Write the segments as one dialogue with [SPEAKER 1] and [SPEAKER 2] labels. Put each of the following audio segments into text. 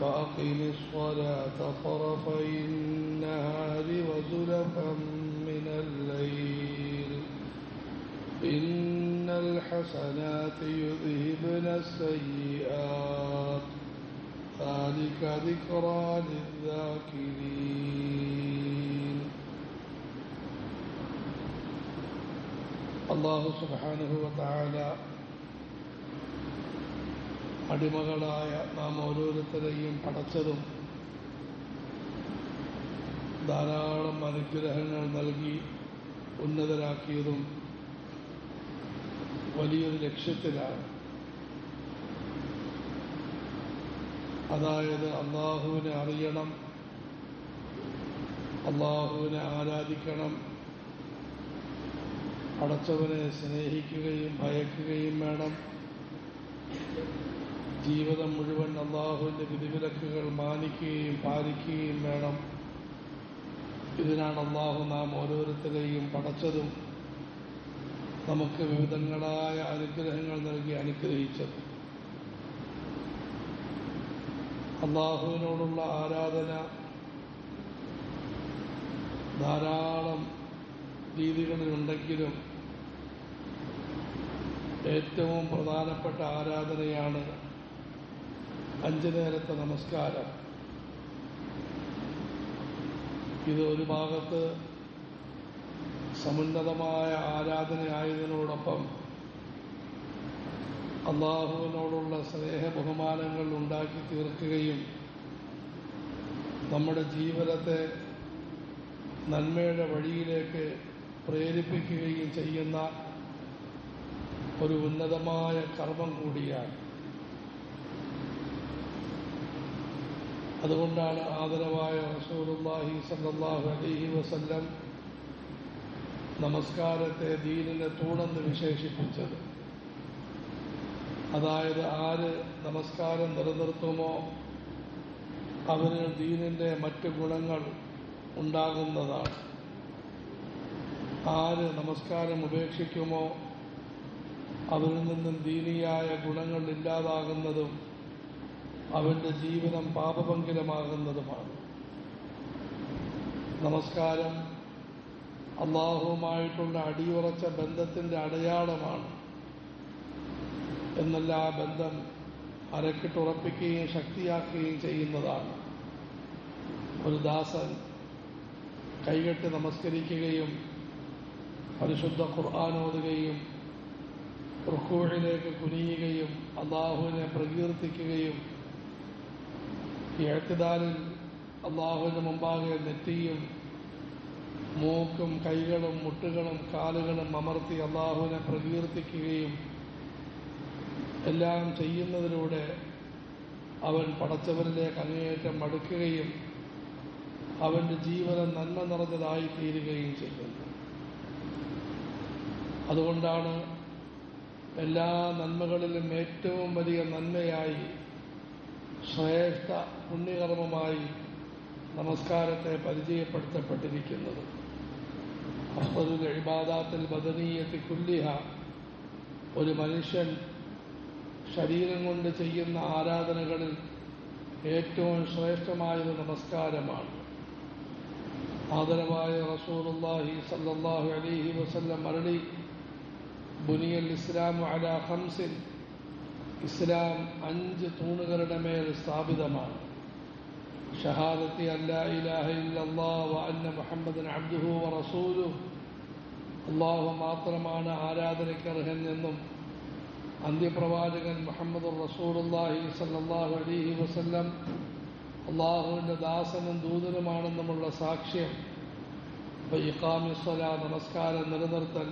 [SPEAKER 1] وأقم الصلاة طرفي النهار وزلفا من الليل إن الحسنات يذهبن السيئات ذلك ذكرى للذاكرين. അല്ലാഹു സുബ്ഹാനഹു വ തആല അടിമകളായ നാം ഓരോരുത്തരെയും പടച്ചതും ധാരാളം അനുഗ്രഹങ്ങൾ നൽകി ഉന്നതരാക്കിയതും വലിയൊരു ലക്ഷ്യത്തിലാണ്. അതായത് അല്ലാഹുവിനെ അറിയണം, അല്ലാഹുവിനെ ആരാധിക്കണം, പടച്ചവനെ സ്നേഹിക്കുകയും ഭയക്കുകയും വേണം. ജീവിതം മുഴുവൻ അല്ലാഹുവിൻ്റെ വിധിവിലക്കുകൾ മാനിക്കുകയും പാലിക്കുകയും വേണം. ഇതിനാണ് അല്ലാഹു നാം ഓരോരുത്തരെയും പടച്ചതും നമുക്ക് വിവിധങ്ങളായ അനുഗ്രഹങ്ങൾ നൽകി അനുഗ്രഹിച്ചത്. അല്ലാഹുവിനോടുള്ള ആരാധന ധാരാളം രീതികളിലുണ്ടെങ്കിലും ഏറ്റവും പ്രധാനപ്പെട്ട ആരാധനയാണ് 5 നേരത്തെ നമസ്കാരം. ഇത് ഒരു ഭാഗത്ത് സമുന്നതമായ ആരാധനയായതിനോടൊപ്പം അല്ലാഹുവിനോടുള്ള സ്നേഹ ബഹുമാനങ്ങൾ ഉണ്ടാക്കി തീർക്കുകയും നമ്മുടെ ജീവിതത്തെ നന്മയുടെ വഴിയിലേക്ക് പ്രേരിപ്പിക്കുകയും ചെയ്യുന്ന ഒരു ഉന്നതമായ കർമ്മം കൂടിയാണ്. അതുകൊണ്ടാണ് ആദരവായ റസൂലുള്ളാഹി സ്വല്ലല്ലാഹു അലൈഹി വസല്ലം നമസ്കാരത്തെ ദീനിന്റെ തൂണെന്ന് വിശേഷിപ്പിച്ചത്. അതായത് ആര് നമസ്കാരം നിലനിർത്തുമോ അവന് ദീനിന്റെ മറ്റ് ഗുണങ്ങൾ ഉണ്ടാകുന്നതാണ്. ആര് നമസ്കാരം ഉപേക്ഷിക്കുമോ അവരിൽ നിന്നും ദീനിയായ ഗുണങ്ങൾ ഇല്ലാതാകുന്നതും അവന്റെ ജീവിതം പാപഭംഗിതമാകുന്നതുമാണ്. നമസ്കാരം അല്ലാഹുവുമായിട്ടുള്ള അടിയുറച്ച ബന്ധത്തിന്റെ അടയാളമാണ്. എന്നല്ല, ആ ബന്ധം അരക്കിട്ടുറപ്പിക്കുകയും ശക്തിയാക്കുകയും ചെയ്യുന്നതാണ്. ഒരു ദാസൻ കൈകെട്ടി നമസ്കരിക്കുകയും പരിശുദ്ധ ഖുർആൻ ഓതുകയും റുക്കൂഇലേക്ക് കുനിയുകയും അല്ലാഹുവിനെ പ്രകീർത്തിക്കുകയും ഇഅ്തിദാലിൽ അല്ലാഹുവിന് മുമ്പാകെ നെറ്റിയും മൂക്കും കൈകളും മുട്ടുകളും കാലുകളും അമർത്തി അല്ലാഹുവിനെ പ്രകീർത്തിക്കുകയും എല്ലാം ചെയ്യുന്നതിലൂടെ അവൻ പടച്ചവനിലേക്ക് അങ്ങേയറ്റം അടുക്കുകയും അവന്റെ ജീവിതം നന്മ നിറഞ്ഞതായി തീരുകയും ചെയ്യുന്നു. അതുകൊണ്ടാണ് എല്ലാ നന്മകളിലും ഏറ്റവും വലിയ നന്മയായി ശ്രേഷ്ഠ പുണ്യകർമ്മമായി നമസ്കാരത്തെ പരിചയപ്പെടുത്തപ്പെട്ടിരിക്കുന്നത്. അഫ്ളലുൽ ഇബാദാത്തിൽ ബദനിയ്യത്തി കുല്ലിഹ, ഒരു മനുഷ്യൻ ശരീരം കൊണ്ട് ചെയ്യുന്ന ആരാധനകളിൽ ഏറ്റവും ശ്രേഷ്ഠമായത് നമസ്കാരമാണ്. ആദരവായ റസൂലുള്ളാഹി സ്വല്ലല്ലാഹു അലൈഹി വസല്ലം അരുളി, ബുനിയൽ ഇസ്ലാമു അലാ ഖംസിൻ, ഇസ്ലാം 5 തൂണുകളുടെ മേൽ സ്ഥാപിതമാണ്. ഷഹാദത്തി അല്ലാ ഇലാഹ ഇല്ലല്ലാഹ് വ അന്ന മുഹമ്മദൻ അബ്ദുഹു വ റസൂലുഹു, അല്ലാഹു മാത്രമാണ് ആരാധനയ്ക്കർഹൻ എന്നും അന്ത്യപ്രവാചകൻ മുഹമ്മദുർ റസൂലുള്ളാഹി സ്വല്ലല്ലാഹു അലൈഹി വസല്ലം അല്ലാഹുവിന്റെ ദാസനും ദൂതനുമാണെന്നുമുള്ള സാക്ഷ്യം. ഇഖാമിസ് സ്വലാ, നമസ്കാരം നിലനിർത്തൽ,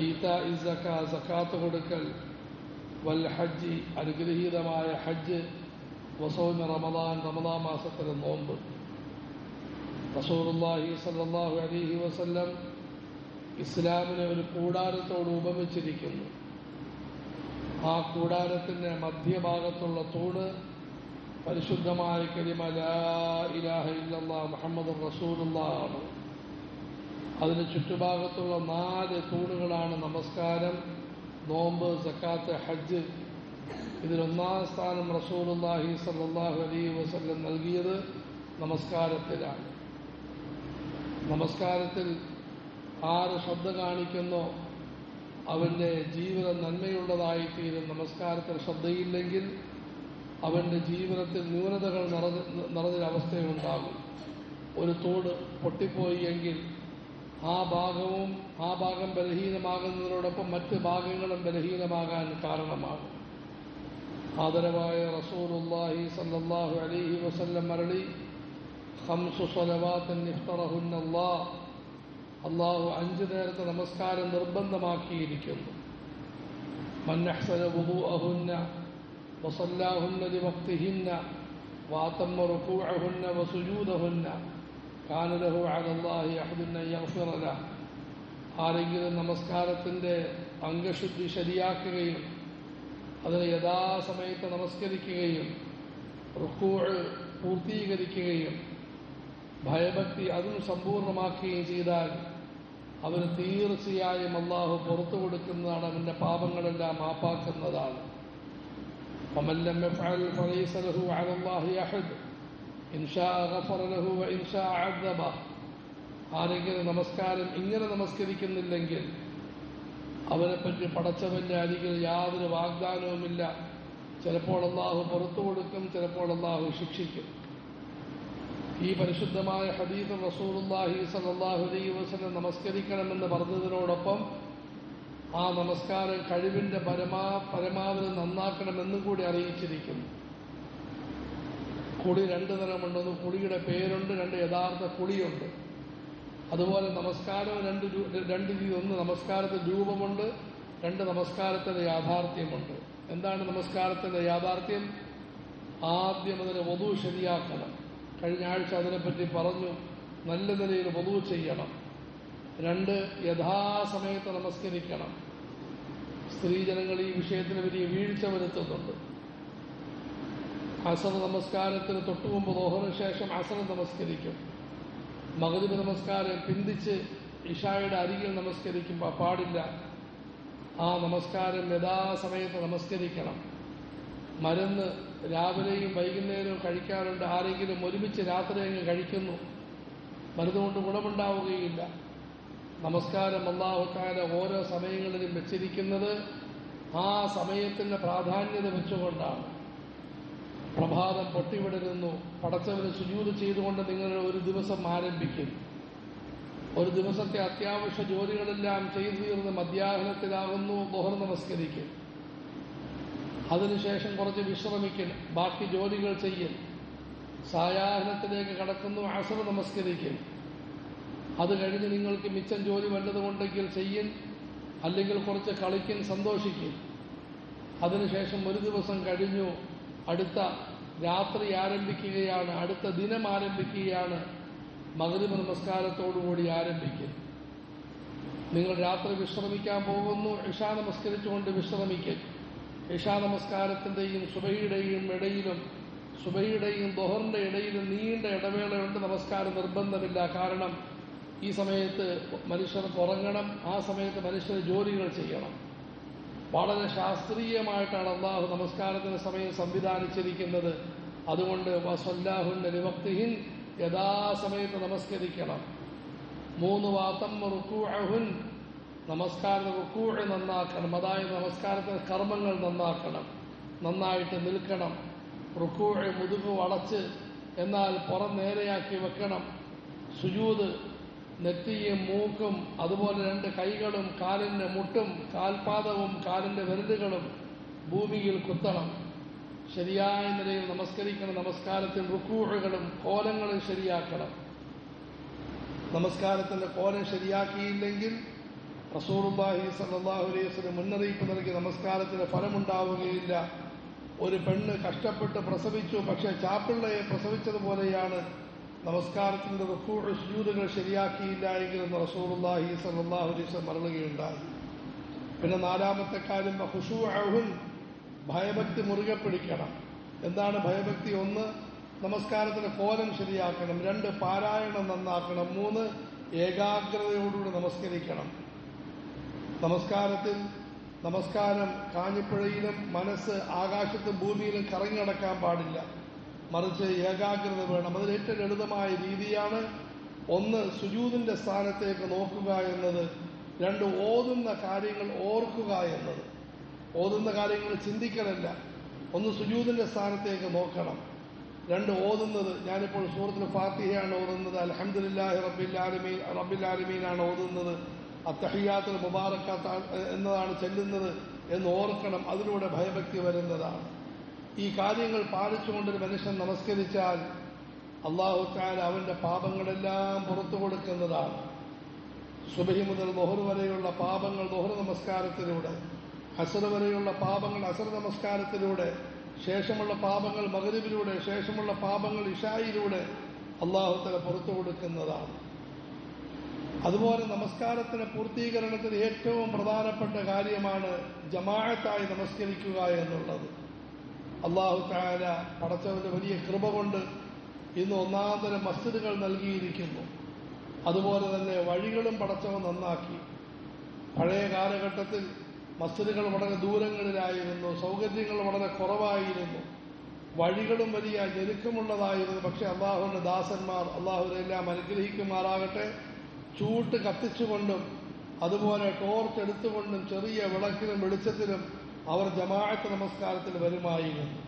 [SPEAKER 1] ഈതാഇ സക്കാ, സക്കാത്ത് കൊടുക്കൽ, വൽ ഹജ്ജ്, അനുഗ്രഹീതമായ ഹജ്ജ്, വസൗമി റമദാൻ, റമദാൻ മാസത്തിലെ നോമ്പ്. റസൂലുള്ളാഹി സ്വല്ലല്ലാഹു അലൈഹി വസല്ലം ഇസ്ലാമിനെ ഒരു കൂടാരത്തോട് ഉപമിച്ചിരിക്കുന്നു. ആ കൂടാരത്തിന്റെ മധ്യഭാഗത്തുള്ള തൂണ് പരിശുദ്ധമായ കലിമ ലാ ഇലാഹ ഇല്ലല്ലാഹ് മുഹമ്മദുർ റസൂലുള്ളാഹ് ആണ്. അതിന് ചുറ്റുഭാഗത്തുള്ള 4 തൂണുകളാണ് നമസ്കാരം, നോമ്പ്, സക്കാത്ത്, ഹജ്ജ് ഇതിലൊന്നാം സ്ഥാനം റസൂലുള്ളാഹി സ്വല്ലല്ലാഹു അലൈഹി വസല്ലം നൽകിയത് നമസ്കാരത്തിലാണ്. നമസ്കാരത്തിൽ ആര് ശ്രദ്ധ കാണിക്കുന്നോ അവൻ്റെ ജീവിതം നന്മയുള്ളതായിത്തീരും. നമസ്കാരത്തിൽ ശ്രദ്ധയില്ലെങ്കിൽ അവൻ്റെ ജീവിതത്തിൽ ന്യൂനതകൾ നിറഞ്ഞൊരവസ്ഥയുണ്ടാകും. ഒരു തോട് പൊട്ടിപ്പോയി എങ്കിൽ ആ ഭാഗം ബലഹീനമാകുന്നതിനോടൊപ്പം മറ്റ് ഭാഗങ്ങളും ബലഹീനമാകാൻ കാരണമാകും. ആദരവായ റസൂലുള്ളാഹി സ്വല്ലല്ലാഹു അലൈഹി വസല്ലം അരുളി, ഖംസു സ്വലവാത്തിൻ ഇഫ്തറഹുന്നല്ലാഹ്, അള്ളാഹു 5 നേരത്തെ നമസ്കാരം നിർബന്ധമാക്കിയിരിക്കുന്നു. മൻ അഹ്സന വുദൂഅഹുന്ന വസല്ലാഹുന്ന ലിവഖ്തിഹിന്ന വഅതമ്മ റുകൂഅഹുന്ന വസുജൂദഹുന്ന കാന ലഹു അലല്ലാഹി അഹ്ദുൻ അൻ യഗ്ഫിറ ലഹു. ആരെങ്കിലും നമസ്കാരത്തിൻ്റെ അംഗശുദ്ധി ശരിയാക്കുകയും അതിന് യഥാസമയത്ത് നമസ്കരിക്കുകയും റുകൂഅ് പൂർത്തീകരിക്കുകയും ഭയഭക്തി അതും സമ്പൂർണ്ണമാക്കുകയും ചെയ്താൽ അവന് തീർച്ചയായും അള്ളാഹു പുറത്തു കൊടുക്കുന്നതാണ്, അവൻ്റെ പാപങ്ങളെല്ലാം മാപ്പാക്കുന്നതാണ്. ومن لم يفعل فليس له على الله أحد إن شاء غفر له وإن شاء عذبه. ആരെങ്കിലും നമസ്കാരം ഇങ്ങനെ നമസ്കരിക്കുന്നില്ലെങ്കിൽ അവനെപ്പറ്റി പടച്ചവൻ്റെ അരികിൽ യാതൊരു വാഗ്ദാനവുമില്ല. ചിലപ്പോൾ അള്ളാഹു പുറത്തു കൊടുക്കും, ചിലപ്പോൾ അള്ളാഹു ശിക്ഷിക്കും. ഈ പരിശുദ്ധമായ ഹദീസ് റസൂലുള്ളാഹി സ്വല്ലല്ലാഹു അലൈഹി വസല്ലം നമസ്കരിക്കണമെന്ന് പറഞ്ഞതിനോടൊപ്പം ആ നമസ്കാരം കഴിവിൻ്റെ പരമാവധി നന്നാക്കണമെന്നും കൂടി അറിയിച്ചിരിക്കുന്നു. കുളി 2 തരമുണ്ട്. ഒന്ന് കുളിയുടെ പേരുണ്ട്, 2 യഥാർത്ഥ കുളിയുണ്ട്. അതുപോലെ നമസ്കാരവും 2 രീതി. ഒന്ന് നമസ്കാരത്തിന് രൂപമുണ്ട്, 2 നമസ്കാരത്തിൻ്റെ യാഥാർത്ഥ്യമുണ്ട്. എന്താണ് നമസ്കാരത്തിൻ്റെ യാഥാർത്ഥ്യം? ആദ്യം അതിന് വുദൂ ശരിയാക്കണം. കഴിഞ്ഞ ആഴ്ച അതിനെപ്പറ്റി പറഞ്ഞു. നല്ല നിലയിൽ വുദൂ ചെയ്യണം. 2 യഥാസമയത്ത് നമസ്കരിക്കണം. സ്ത്രീജനങ്ങൾ ഈ വിഷയത്തിന് വലിയ വീഴ്ച വരുത്തുന്നുണ്ട്. അസർ നമസ്കാരത്തിന് തൊട്ടുമുമ്പ് ദുഹറിന് ശേഷം അസർ നമസ്കരിക്കും. മഗ്രിബ് നമസ്കാരം പിന്തിച്ച് ഇശായുടെ അരികിൽ നമസ്കരിക്കുമ്പോൾ പാടില്ല. ആ നമസ്കാരം യഥാസമയത്ത് നമസ്കരിക്കണം. മരുന്ന് രാവിലെയും വൈകുന്നേരവും കഴിക്കാറുണ്ട്. ആരെങ്കിലും ഒരുമിച്ച് രാത്രി അങ്ങ് കഴിക്കുന്നു, മരുന്ന് കൊണ്ട് ഗുണമുണ്ടാവുകയില്ല. നമസ്കാരം അല്ലാഹു തആല ഓരോ സമയങ്ങളിലും വെച്ചിരിക്കുന്നത് ആ സമയത്തിൻ്റെ പ്രാധാന്യത വെച്ചുകൊണ്ടാണ്. പ്രഭാതം പൊട്ടിവിടരുന്നു, പടച്ചവന് സുജൂദ് ചെയ്തുകൊണ്ട് നിങ്ങൾ ഒരു ദിവസം ആരംഭിക്കും. ഒരു ദിവസത്തെ അത്യാവശ്യ ജോലികളെല്ലാം ചെയ്തു തീർന്ന് മധ്യാഹ്നത്തിലാകുന്നു ദുഹർ നമസ്കരിക്കും. അതിനുശേഷം കുറച്ച് വിശ്രമിക്കും, ബാക്കി ജോലികൾ ചെയ്യും. സായാഹ്നത്തിലേക്ക് കടക്കുന്നു, അസർ നമസ്കരിക്കും. അത് കഴിഞ്ഞ് നിങ്ങൾക്ക് മിച്ചം ജോലി വല്ലതുമുണ്ടെങ്കിൽ ചെയ്യും, അല്ലെങ്കിൽ കുറച്ച് കളിക്കും, സന്തോഷിക്കും. അതിനുശേഷം ഒരു ദിവസം കഴിഞ്ഞു, അടുത്ത രാത്രി ആരംഭിക്കുകയാണ്, അടുത്ത ദിനം ആരംഭിക്കുകയാണ്. മഗ്രിബ് നമസ്കാരത്തോടുകൂടി ആരംഭിക്കും. നിങ്ങൾ രാത്രി വിശ്രമിക്കാൻ പോകുന്നു, ഇശാ നമസ്കരിച്ചുകൊണ്ട് വിശ്രമിക്കും. ഇശാ നമസ്കാരത്തിൻ്റെയും സുബഹിയുടെയും ഇടയിലും സുബഹിയുടെയും ദുഹറിൻ്റെ ഇടയിലും നീണ്ട ഇടവേളയുണ്ട്. നമസ്കാരം നിർബന്ധമില്ല. കാരണം ഈ സമയത്ത് മനുഷ്യർക്ക് ഉറങ്ങണം, ആ സമയത്ത് മനുഷ്യർ ജോലികൾ ചെയ്യണം. വളരെ ശാസ്ത്രീയമായിട്ടാണ് അല്ലാഹു നമസ്കാരത്തിന് സമയം സംവിധാനിച്ചിരിക്കുന്നത്. അതുകൊണ്ട് വസല്ലാഹുന്ന ലിവഖ്തിഹിൻ, യഥാസമയത്ത് നമസ്കരിക്കണം. 3 വഅതമ്മ റുകൂഅഹുൻ, നമസ്കാരത്തെ റുകൂഅ് നന്നാക്കണം. അതായത് നമസ്കാരത്തിന് കർമ്മങ്ങൾ നന്നാക്കണം, നന്നായിട്ട് നിൽക്കണം. റുകൂഅ് മുതുക് വളച്ച് എന്നാൽ പുറം നേരെയാക്കി വെക്കണം. സുജൂദ് നെറ്റിയും മൂക്കും അതുപോലെ 2 കൈകളും കാലിൻ്റെ മുട്ടും കാൽപാദവും കാലിൻ്റെ വിരലുകളും ഭൂമിയിൽ കുത്തണം. ശരിയായ നിലയിൽ നമസ്കരിക്കണം. നമസ്കാരത്തിൽ റുകൂഅുകളും കോലങ്ങളും ശരിയാക്കണം. നമസ്കാരത്തിൻ്റെ കോലം ശരിയാക്കിയില്ലെങ്കിൽ റസൂലുള്ളാഹി സ്വല്ലല്ലാഹു അലൈഹി വസല്ലം മുന്നറിയിപ്പ് നൽകി നമസ്കാരത്തിന് ഫലമുണ്ടാവുകയില്ല. ഒരു പെണ്ണ് കഷ്ടപ്പെട്ട് പ്രസവിച്ചു, പക്ഷേ ചാപ്പിള്ളയെ പ്രസവിച്ചതുപോലെയാണ് നമസ്കാരത്തിൻ്റെ റുകൂഅ് സുജൂദുകൾ ശരിയാക്കിയില്ല എങ്കിലെന്ന് റസൂലുള്ളാഹി സ്വല്ലല്ലാഹു അലൈഹി വസല്ലം പറയുകയുണ്ടായി. പിന്നെ 4-ാമത്തെ കാര്യം ഖുശൂഅഹുൻ, ഭയഭക്തി മുറുകെ പിടിക്കണം. എന്താണ് ഭയഭക്തി? 1 നമസ്കാരത്തിന് കോലം ശരിയാക്കണം, 2 പാരായണം നന്നാക്കണം, 3 ഏകാഗ്രതയോടുകൂടി നമസ്കരിക്കണം. നമസ്കാരത്തിൽ നമസ്കാരം കാഞ്ഞിപ്പുഴയിലും മനസ്സ് ആകാശത്തും ഭൂമിയിലും കറങ്ങി നടക്കാൻ പാടില്ല, മറിച്ച് ഏകാഗ്രത വേണം. അതിൽ ഏറ്റവും ലളിതമായ രീതിയാണ് ഒന്ന് സുജൂദിന്റെ സ്ഥാനത്തേക്ക് നോക്കുക എന്നത്, രണ്ട് ഓതുന്ന കാര്യങ്ങൾ ഓർക്കുക എന്നത്. ഓതുന്ന കാര്യങ്ങൾ ചിന്തിക്കലല്ല, ഒന്ന് സുജൂദിന്റെ സ്ഥാനത്തേക്ക് നോക്കണം, രണ്ട് ഓതുന്നത്. ഞാനിപ്പോൾ സൂറത്തുൽ ഫാത്തിഹയാണ് ഓതുന്നത്, അൽഹംദുലില്ലാഹി റബ്ബിൽ ആലമീനാണ് ഓതുന്നത്, അത്തഹിയ്യാത്തുൽ മുബാറക്കാത്ത് എന്നതാണ് ചെല്ലുന്നത് എന്ന് ഓർക്കണം. അതിലൂടെ ഭയഭക്തി വരുന്നതാണ്. ഈ കാര്യങ്ങൾ പാലിച്ചുകൊണ്ടൊരു മനുഷ്യൻ നമസ്കരിച്ചാൽ അല്ലാഹു തആല അവന്റെ പാപങ്ങളെല്ലാം പുറത്തു കൊടുക്കുന്നതാണ്. സുബഹി മുതൽ ദുഹർ വരെയുള്ള പാപങ്ങൾ ദുഹർ നമസ്കാരത്തിലൂടെ, അസ്ർ വരെയുള്ള പാപങ്ങൾ അസ്ർ നമസ്കാരത്തിലൂടെ, ശേഷമുള്ള പാപങ്ങൾ മഗ്രിബിലൂടെ, ശേഷമുള്ള പാപങ്ങൾ ഇശായിലൂടെ അല്ലാഹു തആല പുറത്തു കൊടുക്കുന്നതാണ്. അതുപോലെ നമസ്കാരത്തിന് പൂർത്തീകരണത്തിന് ഏറ്റവും പ്രധാനപ്പെട്ട കാര്യമാണ് ജമാഅത്തായി നമസ്കരിക്കുക എന്നുള്ളത്. അല്ലാഹു തആല പടച്ചവന്റെ വലിയ കൃപ കൊണ്ട് ഇന്ന് ഒന്നാന്തരം മസ്ജിദുകൾ നൽകിയിരിക്കുന്നു. അതുപോലെ തന്നെ വഴികളും പടച്ചവൻ നന്നാക്കി. പഴയ കാലഘട്ടത്തിൽ മസ്ജിദുകൾ വളരെ ദൂരങ്ങളിലായിരുന്നു, സൗകര്യങ്ങൾ വളരെ കുറവായിരുന്നു, വഴികളും വലിയ ഞെരുക്കമുള്ളതായിരുന്നു. പക്ഷെ അള്ളാഹുവിന്റെ ദാസന്മാർ, അള്ളാഹുവിനെല്ലാം അനുഗ്രഹിക്കുമാറാകട്ടെ, ചൂട്ട് കത്തിച്ചുകൊണ്ടും അതുപോലെ ടോർച്ച് എടുത്തുകൊണ്ടും ചെറിയ വിളക്കിലും വെളിച്ചത്തിലും അവർ ജമാഅത്ത് നമസ്കാരത്തിൽ വരുമായിരുന്നു.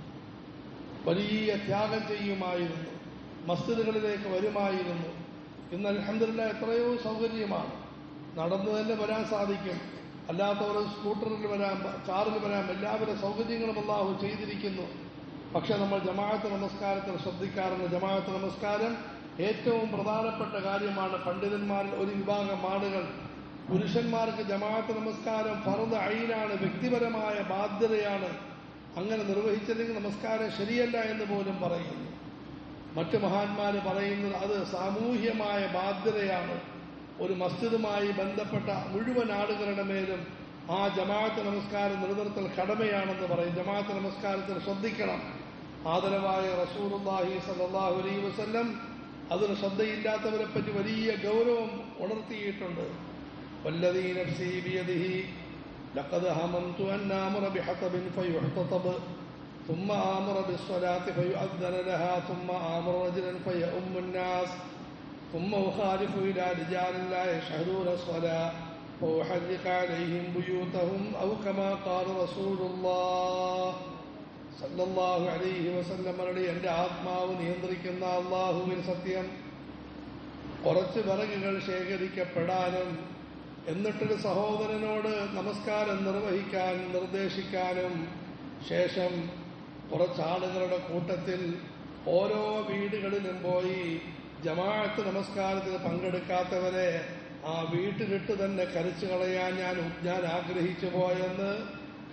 [SPEAKER 1] വലിയ ത്യാഗം ചെയ്യുമായിരുന്നു, മസ്ജിദുകളിലേക്ക് വരുമായിരുന്നു. ഇന്ന് അൽഹംദുലില്ലാഹ് എത്രയോ സൗകര്യമാണ്, നടന്നു തന്നെ വരാൻ സാധിക്കും, അല്ലാത്തവർ സ്കൂട്ടറിൽ വരാം, കാറിൽ വരാം, എല്ലാവിധ സൗകര്യങ്ങളും അല്ലാഹു ചെയ്തിരിക്കുന്നു. പക്ഷെ നമ്മൾ ജമാഅത്ത് നമസ്കാരത്തിൽ ശ്രദ്ധിക്കാറുണ്ട്. ജമാഅത്ത് നമസ്കാരം ഏറ്റവും പ്രധാനപ്പെട്ട കാര്യമാണ്. പണ്ഡിതന്മാരിൽ ഒരു വിഭാഗം ആളുകൾ പുരുഷന്മാർക്ക് ജമാഅത്ത് നമസ്കാരം ഫർദ് ഐനാണ്, വ്യക്തിപരമായ ബാധ്യതയാണ്, അങ്ങനെ നിർവഹിച്ചില്ലെങ്കിൽ നമസ്കാരം ശരിയല്ല എന്ന് പോലും പറയുന്നു. മറ്റ് മഹാന്മാര് പറയുന്നത് അത് സാമൂഹ്യമായ ബാധ്യതയാണ്. ഒരു മസ്ജിദുമായി ബന്ധപ്പെട്ട മുഴുവൻ ആളുകളുടെ മേലും ആ ജമാഅത്ത് നമസ്കാരം നിലനിർത്തൽ കടമയാണെന്ന് പറയും. ജമാഅത്ത് നമസ്കാരത്തിൽ ശ്രദ്ധിക്കണം. ആദരവായ റസൂലുള്ളാഹി സ്വല്ലല്ലാഹു അലൈഹി വസല്ലം അതിന് ശ്രദ്ധയില്ലാത്തവരെ പറ്റി വലിയ ഗൗരവം ഉണർത്തിയിട്ടുണ്ട്. വല്ലദീ നഫ്സീ ബിയദിഹി ലഖദ് ഹമംതു അൻ ആമറ ബിഹതബിൻ ഫയുഹ്തതബ ثم آمر بالصلاة فيؤذن لها ثم آمر رجلا فيؤم الناس ثم أخالف إلى رجال لا يشهدون الصلاة فأحرق عليهم بيوتهم أو كما قال رسول الله صلى الله عليه وسلم. എൻ്റെ ആത്മാവ് നിയന്ത്രിക്കുന്ന അല്ലാഹുവിൻ സത്യം, കുറച്ച് വിറകുകൾ ശേഖരിക്കപ്പെടാനും എന്നിട്ടൊരു സഹോദരനോട് നമസ്കാരം നിർവഹിക്കാൻ നിർദ്ദേശിക്കാനും ശേഷം കുറച്ചാളുകളുടെ കൂട്ടത്തിൽ ഓരോ വീടുകളിലും പോയി ജമാഅത്ത് നമസ്കാരത്തിൽ പങ്കെടുക്കാത്തവരെ ആ വീട്ടിലിട്ട് തന്നെ കരിച്ചു കളയാൻ ഞാൻ ആഗ്രഹിച്ചു പോയെന്ന്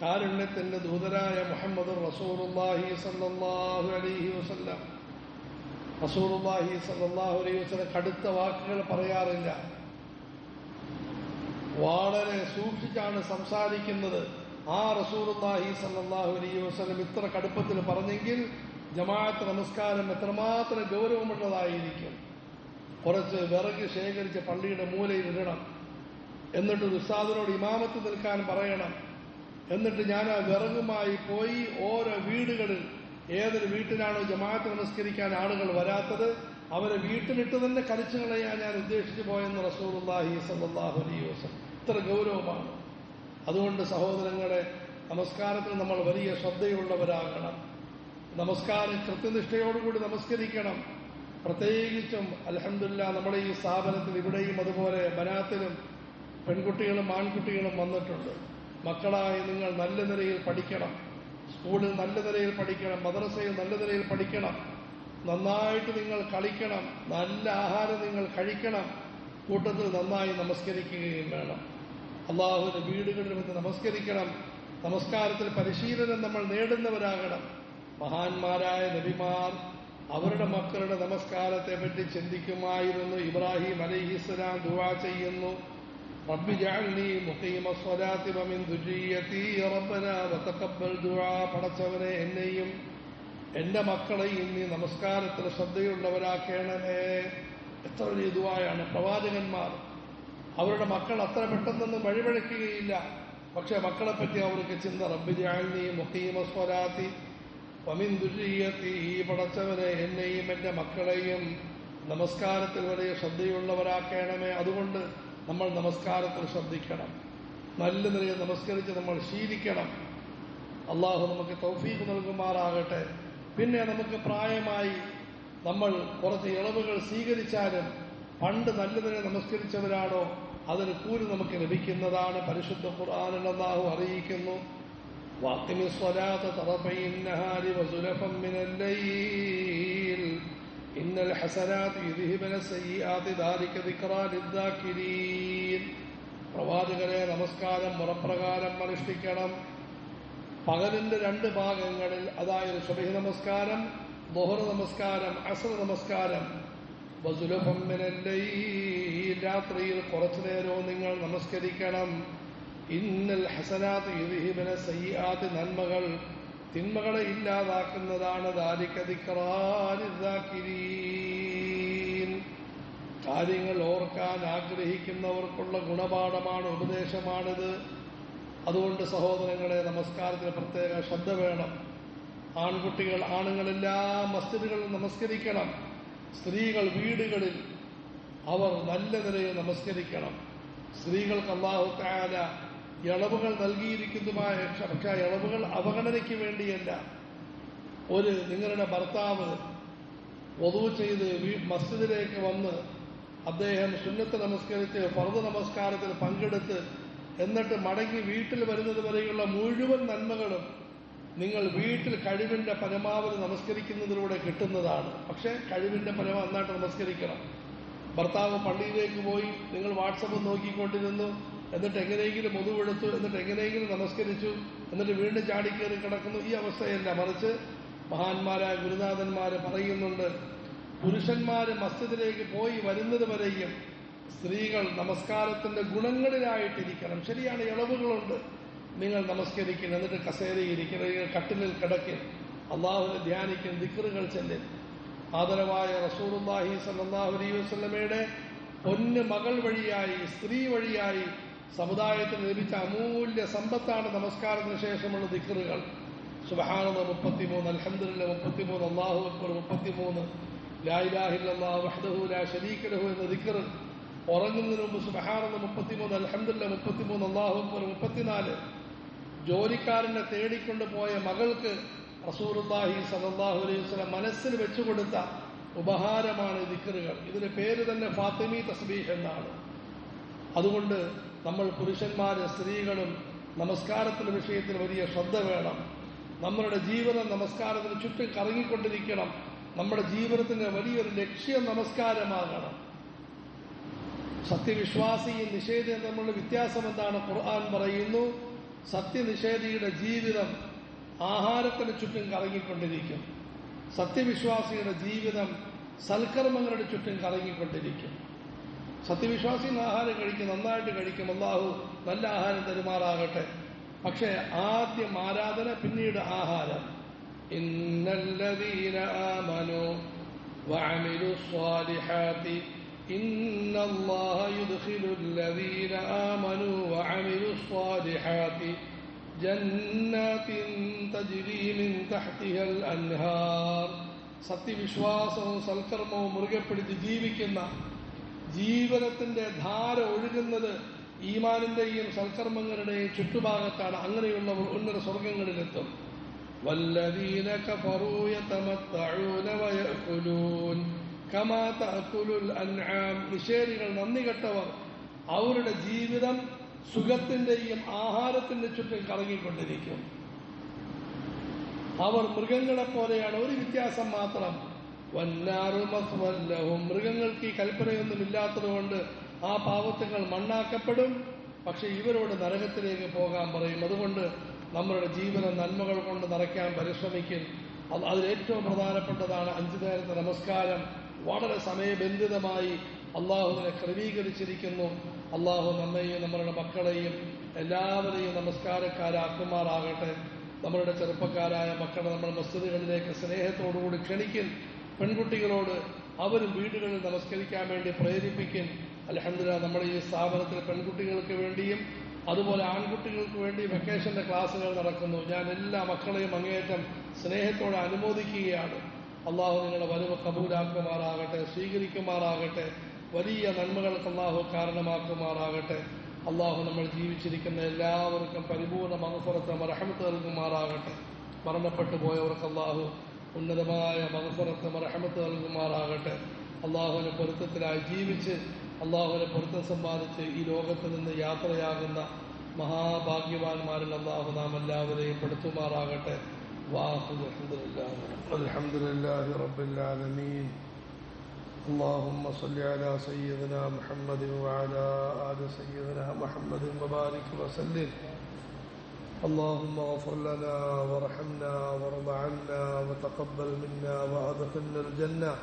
[SPEAKER 1] കാരുണ്യത്തിന്റെ ദൂതരായ മുഹമ്മദ് റസൂലുള്ളാഹി സ്വല്ലല്ലാഹു അലൈഹി വസല്ലം കടുത്ത വാക്കുകൾ പറയാറില്ല, വളരെ സൂക്ഷിച്ചാണ് സംസാരിക്കുന്നത്. ആ റസൂലുള്ളാഹി സ്വല്ലല്ലാഹു അലൈഹി വസല്ലം ഇത്ര കടുപ്പത്തിൽ പറഞ്ഞെങ്കിൽ ജമാഅത്ത് നമസ്കാരം എത്രമാത്രം ഗൗരവമുള്ളതായിരിക്കും. കുറച്ച് വിറക് ശേഖരിച്ച് പള്ളിയുടെ മൂലയിൽ ഇടണം, എന്നിട്ട് ഉസ്താദിനോട് ഇമാമത്ത് നിൽക്കാൻ പറയണം, എന്നിട്ട് ഞാൻ ആ വിറകുമായി പോയി ഓരോ വീടുകളിൽ ഏതൊരു വീട്ടിലാണോ ജമാഅത്ത് നമസ്കരിക്കാൻ ആളുകൾ വരാത്തത് അവരെ വീട്ടിലിട്ട് തന്നെ കരിച്ചു കളയാൻ ഞാൻ ഉദ്ദേശിച്ചു പോയെന്ന് റസൂലുള്ളാഹി സ്വല്ലല്ലാഹു അലൈഹി വസല്ലം. ഇത്ര ഗൗരവമാണ്. അതുകൊണ്ട് സഹോദരങ്ങളെ, നമസ്കാരത്തിൽ നമ്മൾ വലിയ ശ്രദ്ധയുള്ളവരാകണം. നമസ്കാരം കൃത്യനിഷ്ഠയോടുകൂടി നമസ്കരിക്കണം. പ്രത്യേകിച്ചും അൽഹംദുലില്ലാഹ് നമ്മുടെ ഈ സ്ഥാപനത്തിൽ ഇവിടെയും അതുപോലെ ബനാത്തിലും പെൺകുട്ടികളും ആൺകുട്ടികളും വന്നിട്ടുണ്ട്. മക്കളായി നിങ്ങൾ നല്ല നിലയിൽ പഠിക്കണം, സ്കൂളിൽ നല്ല നിലയിൽ പഠിക്കണം, മദ്രസയിൽ നല്ല നിലയിൽ പഠിക്കണം, നന്നായിട്ട് നിങ്ങൾ കളിക്കണം, നല്ല ആഹാരം നിങ്ങൾ കഴിക്കണം, കൂട്ടത്തിൽ നന്നായി നമസ്കരിക്കുകയും വേണം. അള്ളാഹുവിന്റെ വീടുകളിൽ വന്ന് നമസ്കരിക്കണം. നമസ്കാരത്തിൽ പരിശീലനം നമ്മൾ നേടുന്നവരാകണം. മഹാന്മാരായ നബിമാർ അവരുടെ മക്കളുടെ നമസ്കാരത്തെ പറ്റി ചിന്തിക്കുമായിരുന്നു. ഇബ്രാഹിം അലൈഹിസ്സലാം ദുആ ചെയ്യുന്നു, റബ്ബി ജഅൽനി മുഖീമ സ്വലാത്തി വമിൻ ദുർരിയതി റബ്ബനാ വതഖബ്ബൽ ദുആ. പടച്ചവനെ, എന്നെയും എന്റെ മക്കളെയും നീ നമസ്കാരത്തിൽ ശ്രദ്ധയുള്ളവരാക്കണമേ. എത്ര വലിയ ദുആയാണ്. പ്രവാചകന്മാർ അവരുടെ മക്കൾ അത്ര പെട്ടെന്നൊന്നും വഴിപഴക്കുകയില്ല. പക്ഷെ മക്കളെപ്പറ്റി അവർക്ക് ചിന്ത റബ്ബി ജഅൽനി മുഖീമസ്സലാത്തി വമിൻ ദുർരിയ്യത്തി, ഈ പടച്ചവനെ എന്നെയും എൻ്റെ മക്കളെയും നമസ്കാരത്തിൽ വലിയ ശ്രദ്ധയുള്ളവരാക്കണമേ. അതുകൊണ്ട് നമ്മൾ നമസ്കാരത്തിൽ ശ്രദ്ധിക്കണം, നല്ല നിലയിൽ നമസ്കരിച്ച് നമ്മൾ ശീലിക്കണം. അള്ളാഹു നമുക്ക് തൗഫീഖ് നൽകുമാറാകട്ടെ. പിന്നെ നമുക്ക് പ്രായമായി നമ്മൾ കുറച്ച് ഇളവുകൾ സ്വീകരിച്ചാലും പണ്ട് നല്ല നിലയിൽ നമസ്കരിച്ചവരാണോ അതിന് കൂലി നമുക്ക് ലഭിക്കുന്നതാണ്. പരിശുദ്ധ ഖുർആനിൽ അല്ലാഹു അറിയിക്കുന്നു, വഖിമിസ് സ്വലാത തറഫൈൻ നഹാരി വസുലഫൻ മിനൽ ലൈൽ ഇന്നൽ ഹസനാതി യുദ്ഹിബന സയ്യിആതി ദാലിക ദിക്റാ ലിദ്ദാകിരീൻ. പ്രവാചകരെ, നമസ്കാരം മുറപ്രകാരം അനുഷ്ഠിക്കണം. പകലിന്റെ 2 ഭാഗങ്ങളിൽ, അതായത് സുബ്ഹി നമസ്കാരം, ളുഹർ നമസ്കാരം, അസ്ർ നമസ്കാരം, വസുലഫൻ മിനൽ ലൈൽ, രാത്രിയിൽ കുറച്ചു നേരവും നിങ്ങൾ നമസ്കരിക്കണം. ഇന്നൽ ഹസനാത്ത് യുദ്ഹിബന സയ്യിആത്ത്, നന്മകൾ തിന്മകളെ ഇല്ലാതാക്കുന്നതാണ്. ദാലിക ദിക്റാ ലിദ്ദാകിരീൻ, കാര്യങ്ങൾ ഓർക്കാൻ ആഗ്രഹിക്കുന്നവർക്കുള്ള ഗുണപാഠമാണ്, ഉപദേശമാണിത്. അതുകൊണ്ട് സഹോദരങ്ങളെ, നമസ്കാരത്തിന് പ്രത്യേക ശ്രദ്ധ വേണം. ആൺകുട്ടികൾ, ആണുങ്ങളെല്ലാം മസ്ജിദുകളിൽ നമസ്കരിക്കണം. സ്ത്രീകൾ വീടുകളിൽ അവർ നല്ല നിലയിൽ നമസ്കരിക്കണം. സ്ത്രീകൾക്ക് അല്ലാഹു തആല ഇളവുകൾ നൽകിയിരിക്കുന്നതുമായ, പക്ഷേ ആ ഇളവുകൾ അവഗണനയ്ക്ക് വേണ്ടിയല്ല. നിങ്ങളുടെ ഭർത്താവ് വദൂ ചെയ്ത് മസ്ജിദിലേക്ക് വന്ന് അദ്ദേഹം സുന്നത്ത് നമസ്കരിച്ച് ഫർദ് നമസ്കാരത്തിൽ പങ്കെടുത്ത് എന്നിട്ട് മടങ്ങി വീട്ടിൽ വരുന്നത് വരെയുള്ള മുഴുവൻ നന്മകളും നിങ്ങൾ വീട്ടിൽ കഴിവിന്റെ പരമാവധി നമസ്കരിക്കുന്നതിലൂടെ കിട്ടുന്നതാണ്. പക്ഷേ കഴിവിന്റെ പരമാവധി നന്നായിട്ട് നമസ്കരിക്കണം. ഭർത്താവ് പള്ളിയിലേക്ക് പോയി, നിങ്ങൾ വാട്സപ്പ് നോക്കിക്കൊണ്ടിരുന്നു, എന്നിട്ട് എങ്ങനെയെങ്കിലും മുതുവെടുത്തു, എന്നിട്ട് എങ്ങനെയെങ്കിലും നമസ്കരിച്ചു, എന്നിട്ട് വീണ്ടും ചാടിക്കേറി കിടക്കുന്നു. ഈ അവസ്ഥയല്ല, മറിച്ച് മഹാന്മാരായ ഗുരുനാഥന്മാര് പറയുന്നുണ്ട്, പുരുഷന്മാര് മസ്ജിദിലേക്ക് പോയി വരുന്നത് വരെയും സ്ത്രീകൾ നമസ്കാരത്തിന്റെ ഗുണങ്ങളിലായിട്ടിരിക്കണം. ശരിയാണ്, ഇളവുകളുണ്ട്. നിങ്ങൾ നമസ്കരിക്കണം, എന്നിട്ട് കസേരയിരിക്കണം, കട്ടിലിൽ കിടക്കൽ, അള്ളാഹുവിനെ ധ്യാനിക്കും, ദിക്റുകൾ ചെല്ലിൽ. ആദരവായ റസൂലുള്ളാഹി സ്വല്ലല്ലാഹു അലൈഹി വസല്ലമയുടെ പൊന്ന് മകൾ വഴിയായി, സ്ത്രീ വഴിയായി സമുദായത്തിന് ലഭിച്ച അമൂല്യ സമ്പത്താണ് നമസ്കാരത്തിന് ശേഷമുള്ള ദിക്റുകൾ. സുബ്ഹാനല്ലാഹ് 33, അൽഹംദുലില്ലാഹ് 33, അല്ലാഹു അക്ബർ 33, ലാ ഇലാഹ ഇല്ലല്ലാഹു വഹ്ദഹു ലാ ശരീക ലഹു എന്ന ദിക്ർ. ഉറങ്ങുന്നതിന് മുമ്പ് സുബ്ഹാനല്ലാഹ് 33, അൽഹംദുലില്ലാഹ് 33, അല്ലാഹു അക്ബർ 34. ജോലിക്കാരനെ തേടിക്കൊണ്ട് പോയ മകൾക്ക് റസൂലുള്ളാഹി സ്വല്ലല്ലാഹു അലൈഹി വസല്ലം മനസ്സിൽ വെച്ചുകൊടുത്ത ഉപഹാരമാണ് ദിക്റുകൾ. ഇതിന്റെ പേര് തന്നെ ഫാത്തിമി തസ്ബീഹ് എന്നാണ്. അതുകൊണ്ട് നമ്മൾ പുരുഷന്മാരും സ്ത്രീകളും നമസ്കാരത്തിന്റെ വിഷയത്തിൽ വലിയ ശ്രദ്ധ വേണം. നമ്മളുടെ ജീവിതം നമസ്കാരത്തിന് ചുറ്റും കറങ്ങിക്കൊണ്ടിരിക്കണം. നമ്മുടെ ജീവിതത്തിന്റെ വലിയൊരു ലക്ഷ്യം നമസ്കാരമാകണം. സത്യവിശ്വാസിയും നിഷേധിയും തമ്മിലുള്ള വ്യത്യാസം എന്താണ്? ഖുർആൻ പറയുന്നു, സത്യനിഷേധിയുടെ ജീവിതം ആഹാരത്തിന് ചുറ്റും കറങ്ങിക്കൊണ്ടിരിക്കും, സത്യവിശ്വാസിയുടെ ജീവിതം സൽക്കർമ്മങ്ങളുടെ ചുറ്റും കറങ്ങിക്കൊണ്ടിരിക്കും. സത്യവിശ്വാസി ആഹാരം കഴിക്കും, നന്നായിട്ട് കഴിക്കും, അല്ലാഹു നല്ല ആഹാരം തരുമാറാകട്ടെ. പക്ഷേ ആദ്യം ആരാധന, പിന്നീട് ആഹാരം. ഇന്നല്ലദീന ആമനൂ വഅമിലുസ് സ്വാലിഹാത്തി ഇന്നല്ലാഹ യുദ്ഖിലുല്ലദീന ആമനൂ വഅമിലുസ് സ്വാലിഹാത്തി ജന്നാത്തിൻ തജ്രി മിൻ തഹ്തിഹൽ അൻഹാർ. സത്യവിശ്വാസവും സൽക്കർമ്മവും മുറുകെ പിടിച്ച് ജീവിക്കുന്ന, ജീവിതത്തിന്റെ ധാര ഒഴുകുന്നത് ഈമാനിന്റെയും സൽക്കർമ്മങ്ങളുടെയും ചുറ്റുഭാഗത്താണ്. അങ്ങനെയുള്ളവർ ഉന്നത സ്വർഗങ്ങളിലെത്തും. വല്ലദീന കഫറൂ യതമത്തഊന വയഅകുലൂൻ കമാ തഅകുലുൽ അൻആം. നിഷേധികൾ, നന്ദികെട്ടവർ, അവരുടെ ജീവിതം സുഖത്തിന്റെയും ആഹാരത്തിന്റെ ചുറ്റും കറങ്ങിക്കൊണ്ടിരിക്കും. അവർ മൃഗങ്ങളെപ്പോലെയാണ്. ഒരു വ്യത്യാസം മാത്രം, വന്നാറു മസ്വല്ലഹും. മൃഗങ്ങൾക്ക് ഈ കൽപ്പനയൊന്നും ഇല്ലാത്തതുകൊണ്ട് ആ പാവത്തുകൾ മണ്ണാക്കപ്പെടും. പക്ഷെ ഇവരോട് നരകത്തിലേക്ക് പോകാൻ പറയും. അതുകൊണ്ട് നമ്മളുടെ ജീവിതം നന്മകൾ കൊണ്ട് നിറയ്ക്കാൻ പരിശ്രമിക്കും. അതിലേറ്റവും പ്രധാനപ്പെട്ടതാണ് 5 നേരത്തെ നമസ്കാരം. വളരെ സമയബന്ധിതമായി അള്ളാഹുവിനെ ക്രമീകരിച്ചിരിക്കുന്നു. അള്ളാഹു നമ്മെയും നമ്മളുടെ മക്കളെയും എല്ലാവരെയും നമസ്കാരക്കാരാക്കുമാറാകട്ടെ. നമ്മളുടെ ചെറുപ്പക്കാരായ മക്കളെ നമ്മൾ മസ്ജിദുകളിലേക്ക് സ്നേഹത്തോടുകൂടി ക്ഷണിക്കും. പെൺകുട്ടികളോട് അവരും വീടുകളിൽ നമസ്കരിക്കാൻ വേണ്ടി പ്രേരിപ്പിക്കും. അൽഹംദുലില്ലാഹ്, നമ്മുടെ ഈ സ്ഥാപനത്തിൽ പെൺകുട്ടികൾക്ക് വേണ്ടിയും അതുപോലെ ആൺകുട്ടികൾക്ക് വേണ്ടി വെക്കേഷൻ്റെ ക്ലാസ്സുകൾ നടക്കുന്നു. ഞാൻ എല്ലാ മക്കളെയും അങ്ങേയറ്റം സ്നേഹത്തോടെ അനുമോദിക്കുകയാണ്. അള്ളാഹു നിങ്ങളുടെ വരവ് കബൂലാക്കുമാറാകട്ടെ, സ്വീകരിക്കുമാറാകട്ടെ, വലിയ നന്മകൾക്ക് അള്ളാഹു കാരണമാക്കുമാറാകട്ടെ. അള്ളാഹു നമ്മൾ ജീവിച്ചിരിക്കുന്ന എല്ലാവർക്കും പരിപൂർണ്ണ മഗ്ഫിറത്ത് റഹ്മത്ത് നൽകുമാറാകട്ടെ. മരണപ്പെട്ടു പോയവർക്ക് അള്ളാഹു ഉന്നതമായ മഗ്ഫിറത്ത് റഹ്മത്ത് നൽകുമാറാകട്ടെ. അള്ളാഹുവിനെ പൊരുത്തത്തിലായി ജീവിച്ച് അള്ളാഹുവിനെ പൊരുത്തം സമ്പാദിച്ച് ഈ ലോകത്ത് നിന്ന് യാത്രയാകുന്ന മഹാഭാഗ്യവാന്മാരിൽ അള്ളാഹു നാം എല്ലാവരെയും പെടുത്തുമാറാകട്ടെ. അൽഹംദുലില്ലാഹി റബ്ബിൽ ആലമീൻ. اللهم صل على سيدنا محمد وعلى آل سيدنا محمد وبارك وسلم. اللهم اغفر لنا وارحمنا وارض عنا وتقبل منا وادخلنا الجنة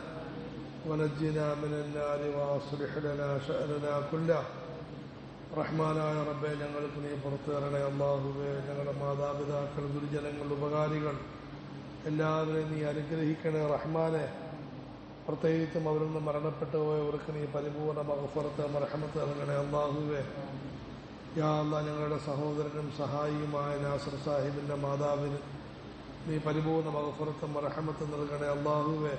[SPEAKER 1] ونجنا من النار واصلح لنا شأننا كله. റഹ്മാനായ റബ്ബേ, ഞങ്ങൾക്ക് നീ പുറത്തു തരണേ. അല്ലാഹുവേ, ഞങ്ങളുടെ മാതാപിതാക്കൾ, ഗുരുജനങ്ങൾ, ഉപകാരികൾ എല്ലാവരെയും നീ അനുഗ്രഹിക്കണേ റഹ്മാനെ. പ്രത്യേകിച്ചും അവരിൽ നിന്ന് മരണപ്പെട്ടു പോയവർക്ക് നീ പരിപൂർണ്ണ മഗ്ഫിറത്ത് റഹ്മത്ത് നൽകണേ അല്ലാഹുവേ. യാ അല്ലാഹ്, ഞങ്ങളുടെ സഹോദരനും സഹായിയുമായ നാസർ സാഹിബിൻ്റെ മാതാവിന് നീ പരിപൂർണ്ണ മഗ്ഫിറത്തും റഹ്മത്തും നൽകണേ അല്ലാഹുവേ.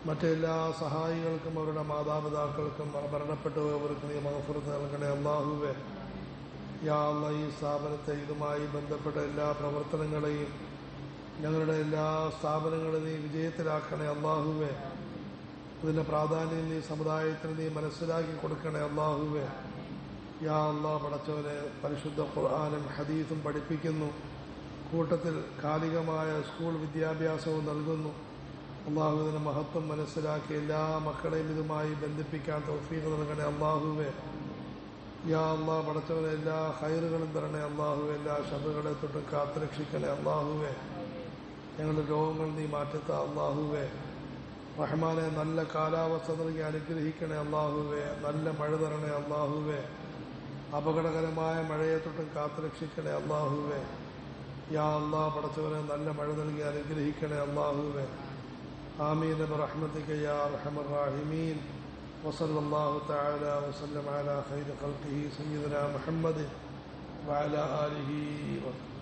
[SPEAKER 1] മറ്റെല്ലാ സഹായികൾക്കും അവരുടെ മാതാപിതാക്കൾക്കും മരണപ്പെട്ടു പോയവർക്ക് നീ മഗ്ഫിറത്ത് നൽകണേ അല്ലാഹുവേ. യാ അല്ലാഹ്, ഈ സ്ഥാപനത്തെ ഇതുമായി ബന്ധപ്പെട്ട എല്ലാ പ്രവർത്തനങ്ങളെയും ഞങ്ങളുടെ എല്ലാ സ്ഥാപനങ്ങളും നീ വിജയത്തിലാക്കണേ അല്ലാഹുവേ. അതിൻ്റെ പ്രാധാന്യം നീ സമുദായത്തിന് നീ മനസ്സിലാക്കി കൊടുക്കണേ അല്ലാഹുവേ. യാ അല്ലാഹ്, പടച്ചവനെ, പരിശുദ്ധ ഖുർആനും ഹദീസും പഠിപ്പിക്കുന്നു, കൂട്ടത്തിൽ കാലികമായ സ്കൂൾ വിദ്യാഭ്യാസവും നൽകുന്നു. അള്ളാഹു ഇതിൻ്റെ മഹത്വം മനസ്സിലാക്കി എല്ലാ മക്കളെയും ഇതുമായി ബന്ധിപ്പിക്കാൻ തൗഫീഖ് നൽകണേ അല്ലാഹുവേ. യാ അല്ലാഹ്, പടച്ചവനെ, എല്ലാ ഖൈറുകളും തരണേ അല്ലാഹുവേ. എല്ലാ ശബ്ദങ്ങളെ തൊട്ടും കാത്തുരക്ഷിക്കണേ അല്ലാഹുവേ. ഞങ്ങളുടെ രോഗങ്ങൾ നീ മാറ്റത്ത അല്ലാഹുവേ. റഹ്മാനെ, നല്ല കാലാവസ്ഥ നൽകി അനുഗ്രഹിക്കണേ അല്ലാഹുവേ. നല്ല മഴ തരണേ അല്ലാഹുവേ. അപകടകരമായ മഴയെ തൊട്ടും കാത്തുരക്ഷിക്കണേ അല്ലാഹുവേ. യാ അല്ലാഹ്, പടച്ചവനെ, നല്ല മഴ നൽകി അനുഗ്രഹിക്കണേ അല്ലാഹുവേ. ആമീൻ ബിറഹ്മതിക യാ അർഹമർ റഹീമീൻ. വസല്ലല്ലാഹു തആല വസല്ലം അലാ ഖൈരി ഖൽഖിഹി സയ്യിദനാ മുഹമ്മദ് വഅലാ ആലിഹി വസല്ലം.